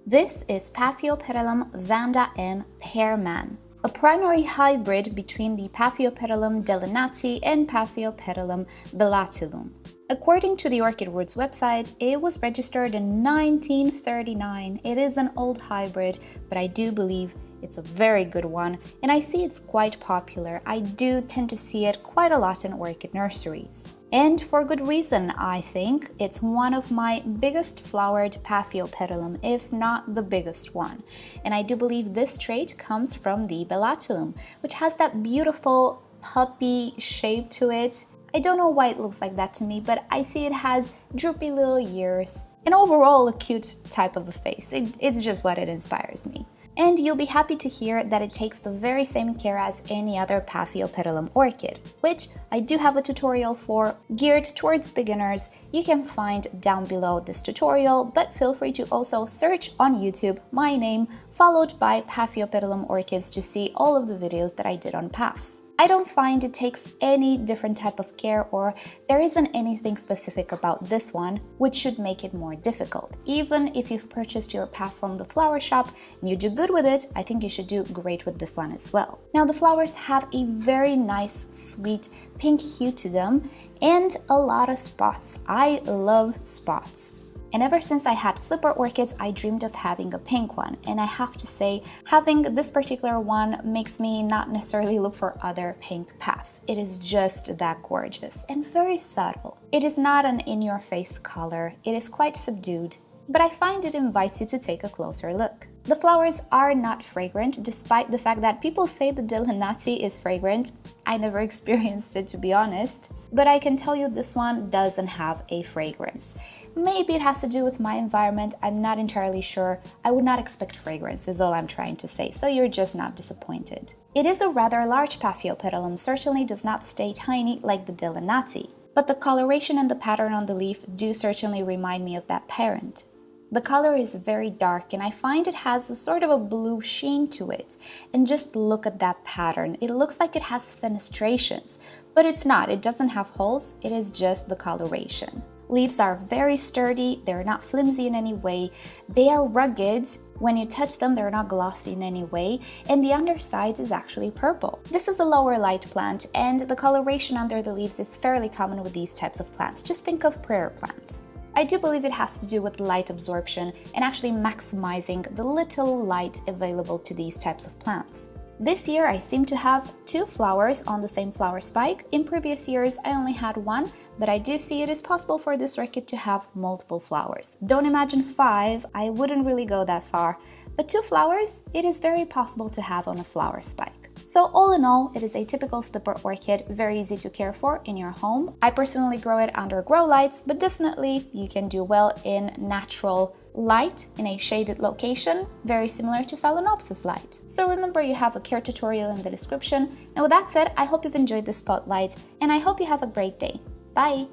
This is Paphiopedilum vanda M. Pearman, a primary hybrid between the Paphiopedilum dellenati and Paphiopedilum bellatulum. According to the Orchid Words website, it was registered in 1939. It is an old hybrid, but I do believe it's a very good one, and I see it's quite popular. I do tend to see it quite a lot in orchid nurseries. And for good reason, I think. It's one of my biggest flowered Paphiopedilum, if not the biggest one. And I do believe this trait comes from the bellatulum, which has that beautiful puppy shape to it. I don't know why it looks like that to me, but I see it has droopy little ears and overall a cute type of a face. It's just what it inspires me. And you'll be happy to hear that it takes the very same care as any other Paphiopedilum orchid, which I do have a tutorial for geared towards beginners. You can find down below this tutorial, but feel free to also search on YouTube my name followed by Paphiopedilum orchids to see all of the videos that I did on paphs. I don't find it takes any different type of care, or there isn't anything specific about this one which should make it more difficult. Even if you've purchased your paph from the flower shop and you do good with it, I think you should do great with this one as well. Now the flowers have a very nice sweet pink hue to them and a lot of spots. I love spots. And ever since I had slipper orchids, I dreamed of having a pink one. And I have to say, having this particular one makes me not necessarily look for other pink paphs. It is just that gorgeous and very subtle. It is not an in-your-face color. It is quite subdued, but I find it invites you to take a closer look. The flowers are not fragrant, despite the fact that people say the dellenati is fragrant. I never experienced it, to be honest, but I can tell you this one doesn't have a fragrance. Maybe it has to do with my environment, I'm not entirely sure. I would not expect fragrance is all I'm trying to say, so you're just not disappointed. It is a rather large Paphiopedilum, certainly does not stay tiny like the dellenati, but the coloration and the pattern on the leaf do certainly remind me of that parent. The color is very dark and I find it has a sort of a blue sheen to it. And just look at that pattern. It looks like it has fenestrations, but it's not. It doesn't have holes. It is just the coloration. Leaves are very sturdy. They're not flimsy in any way. They are rugged. When you touch them, they're not glossy in any way. And the underside is actually purple. This is a lower light plant and the coloration under the leaves is fairly common with these types of plants. Just think of prayer plants. I do believe it has to do with light absorption and actually maximizing the little light available to these types of plants. This year I seem to have 2 flowers on the same flower spike. In previous years I only had 1, but I do see it is possible for this orchid to have multiple flowers. Don't imagine 5, I wouldn't really go that far, but 2 flowers it is very possible to have on a flower spike. So all in all, it is a typical slipper orchid, very easy to care for in your home. I personally grow it under grow lights, but definitely you can do well in natural light in a shaded location, very similar to Phalaenopsis light. So remember, you have a care tutorial in the description. And with that said, I hope you've enjoyed this spotlight and I hope you have a great day. Bye!